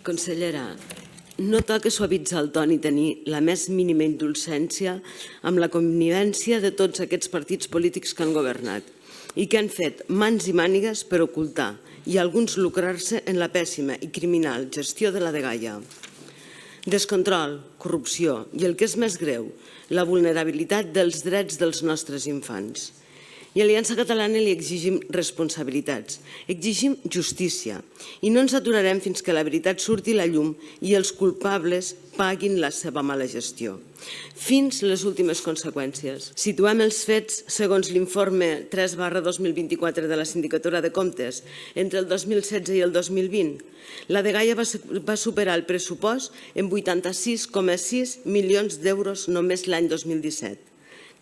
Consellera, no toca suavitzar el ton i tenir la més mínima indulgència amb la connivència de tots aquests partits polítics que han governat i que han fet mans i mànigues per ocultar i alguns lucrar-se en la pèssima i criminal gestió de la dgaia. Descontrol, corrupció i, el que és més greu, la vulnerabilitat dels drets dels nostres infants. I a Aliança Catalana li exigim responsabilitats, exigim justícia i no ens aturarem fins que la veritat surti a la llum i els culpables paguin la seva mala gestió. Fins les últimes conseqüències. Situem els fets segons l'informe 3/2024 de la Sindicatura de Comptes entre el 2016 i el 2020. La dgaia va superar el pressupost en 86,6 milions d'euros només l'any 2017.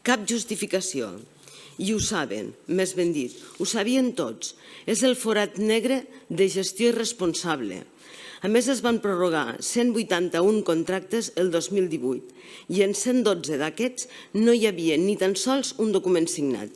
Cap justificació. I ho saben, més ben dit, ho sabien tots. És el forat negre de gestió irresponsable. A més, es van prorrogar 181 contractes el 2018 i en 112 d'aquests no hi havia ni tan sols un document signat.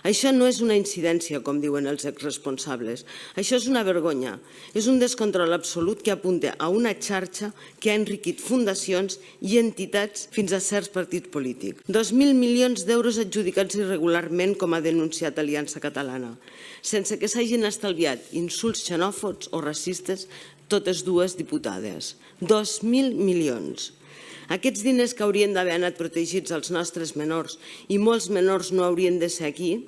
Això no és una incidència, com diuen els exresponsables. Això és una vergonya. És un descontrol absolut que apunta a una xarxa que ha enriquit fundacions i entitats fins a certs partits polítics. 2.000 milions d'euros adjudicats irregularment, com ha denunciat Aliança Catalana, sense que s'hagin estalviat insults xenòfobs o racistes totes dues diputades. 2.000 milions. Aquests diners que haurien d'haver anat protegits als nostres menors i molts menors no haurien de ser aquí,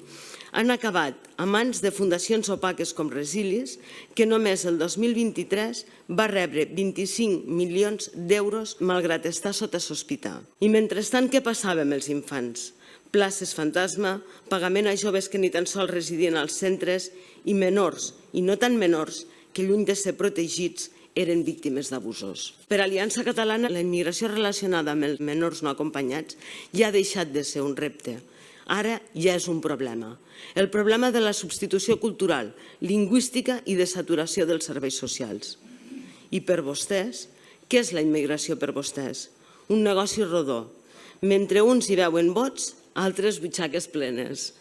han acabat a mans de fundacions opaques com Resilis, que només el 2023 va rebre 25 milions d'euros malgrat estar sota sospita. I mentrestant, què passava amb els infants? Places fantasma, pagament a joves que ni tan sols residien als centres i menors, i no tan menors, que lluny de ser protegits, eren víctimes d'abusos. Per Aliança Catalana, la immigració relacionada amb els menors no acompanyats ja ha deixat de ser un repte. Ara ja és un problema. El problema de la substitució cultural, lingüística i de saturació dels serveis socials. I per vostès, què és la immigració per vostès? Un negoci rodó. Mentre uns hi veuen vots, altres butxaques plenes.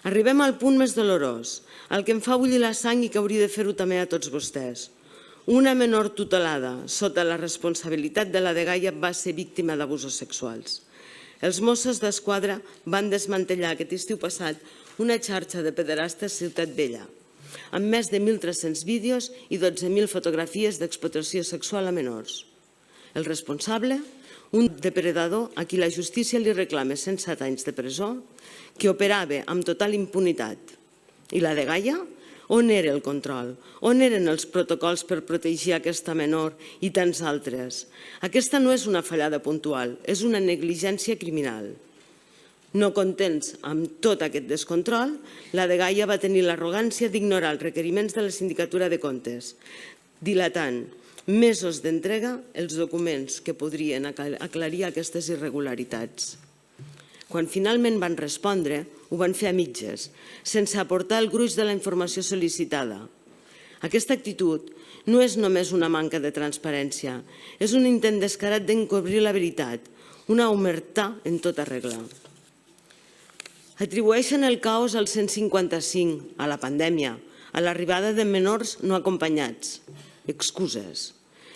Arribem al punt més dolorós, el que em fa bullir la sang i que hauria de fer-ho també a tots vostès. Una menor tutelada sota la responsabilitat de la dgaia va ser víctima d'abusos sexuals. Els Mossos d'Esquadra van desmantellar aquest estiu passat una xarxa de pederastes a Ciutat Vella, amb més de 1.300 vídeos i 12.000 fotografies d'explotació sexual a menors. El responsable, un depredador a qui la justícia li reclama 107 anys de presó, que operava amb total impunitat. I la dgaia? On era el control? On eren els protocols per protegir aquesta menor i tants altres? Aquesta no és una fallada puntual, és una negligència criminal. No contents amb tot aquest descontrol, la dgaia va tenir l'arrogància d'ignorar els requeriments de la Sindicatura de Comptes, dilatant mesos d'entrega els documents que podrien aclarir aquestes irregularitats. Quan finalment van respondre, ho van fer a mitges, sense aportar el gruix de la informació sol·licitada. Aquesta actitud no és només una manca de transparència, és un intent descarat d'encobrir la veritat, una omertà en tota regla. Atribueixen el caos al 155, a la pandèmia, a l'arribada de menors no acompanyats. Excuses.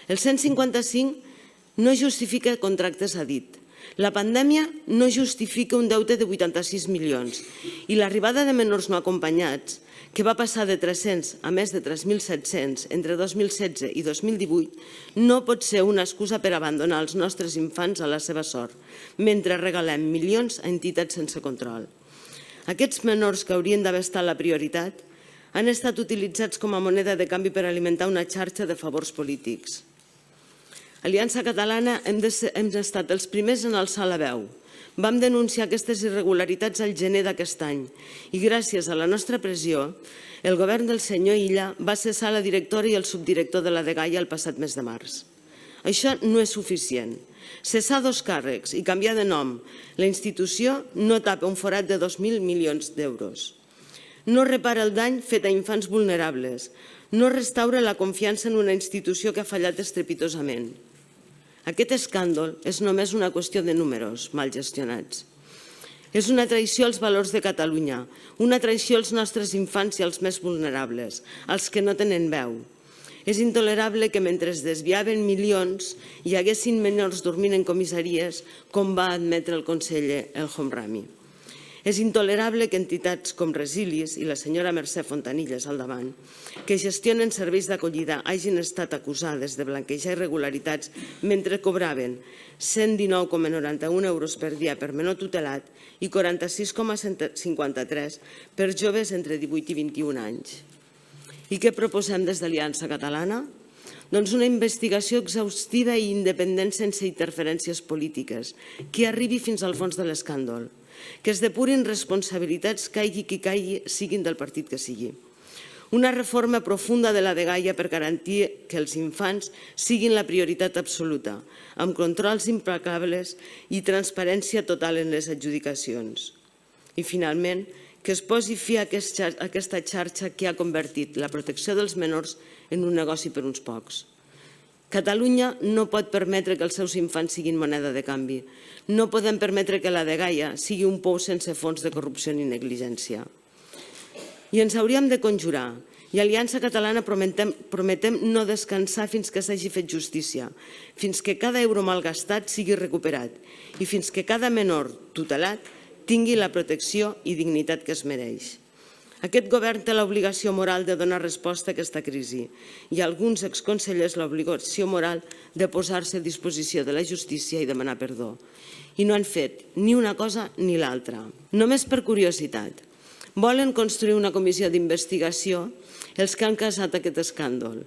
El 155 no justifica contractes a dit. La pandèmia no justifica un deute de 86 milions i l'arribada de menors no acompanyats, que va passar de 300 a més de 3.700 entre 2016 i 2018, no pot ser una excusa per abandonar els nostres infants a la seva sort, mentre regalem milions a entitats sense control. Aquests menors que haurien d'haver estat la prioritat han estat utilitzats com a moneda de canvi per alimentar una xarxa de favors polítics. Aliança Catalana hem estat els primers en alçar la veu. Vam denunciar aquestes irregularitats al gener d'aquest any i gràcies a la nostra pressió, el govern del senyor Illa va cessar la directora i el subdirector de la dgaia el passat mes de març. Això no és suficient. Cessar 2 càrrecs i canviar de nom la institució no tapa un forat de 2.000 milions d'euros. No repara el dany fet a infants vulnerables. No restaura la confiança en una institució que ha fallat estrepitosament. Aquest escàndol és només una qüestió de números mal gestionats. És una traïció als valors de Catalunya, una traïció als nostres infants i als més vulnerables, als que no tenen veu. És intolerable que mentre es desviaven milions hi haguessin menors dormint en comissaries, com va admetre el conseller El Homrani. És intolerable que entitats com Resilis i la senyora Mercè Fontanilles al davant, que gestionen serveis d'acollida, hagin estat acusades de blanquejar irregularitats mentre cobraven 119,91 euros per dia per menor tutelat i 46,53 per joves entre 18 i 21 anys. I què proposem des d'Aliança Catalana? Doncs una investigació exhaustiva i independent sense interferències polítiques, que arribi fins al fons de l'escàndol, que es depurin responsabilitats, caigui qui caigui, siguin del partit que sigui. Una reforma profunda de la dgaia per garantir que els infants siguin la prioritat absoluta, amb controls implacables i transparència total en les adjudicacions. I finalment, que es posi fi a aquesta xarxa que ha convertit la protecció dels menors en un negoci per uns pocs. Catalunya no pot permetre que els seus infants siguin moneda de canvi. No podem permetre que la dgaia sigui un pou sense fons de corrupció ni negligència. I ens hauríem de conjurar. I a Aliança Catalana prometem no descansar fins que s'hagi fet justícia, fins que cada euro malgastat sigui recuperat i fins que cada menor tutelat tingui la protecció i dignitat que es mereix. Aquest govern té l'obligació moral de donar resposta a aquesta crisi i alguns exconsellers l'obligació moral de posar-se a disposició de la justícia i demanar perdó. I no han fet ni una cosa ni l'altra. Només per curiositat, volen construir una comissió d'investigació els que han causat aquest escàndol,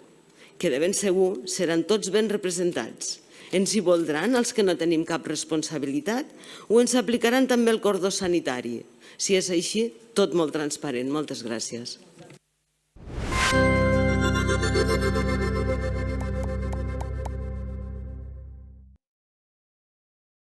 que de ben segur seran tots ben representats. Ens hi voldran els que no tenim cap responsabilitat o ens aplicaran també el cordó sanitari? Si és així, tot molt transparent. Moltes gràcies.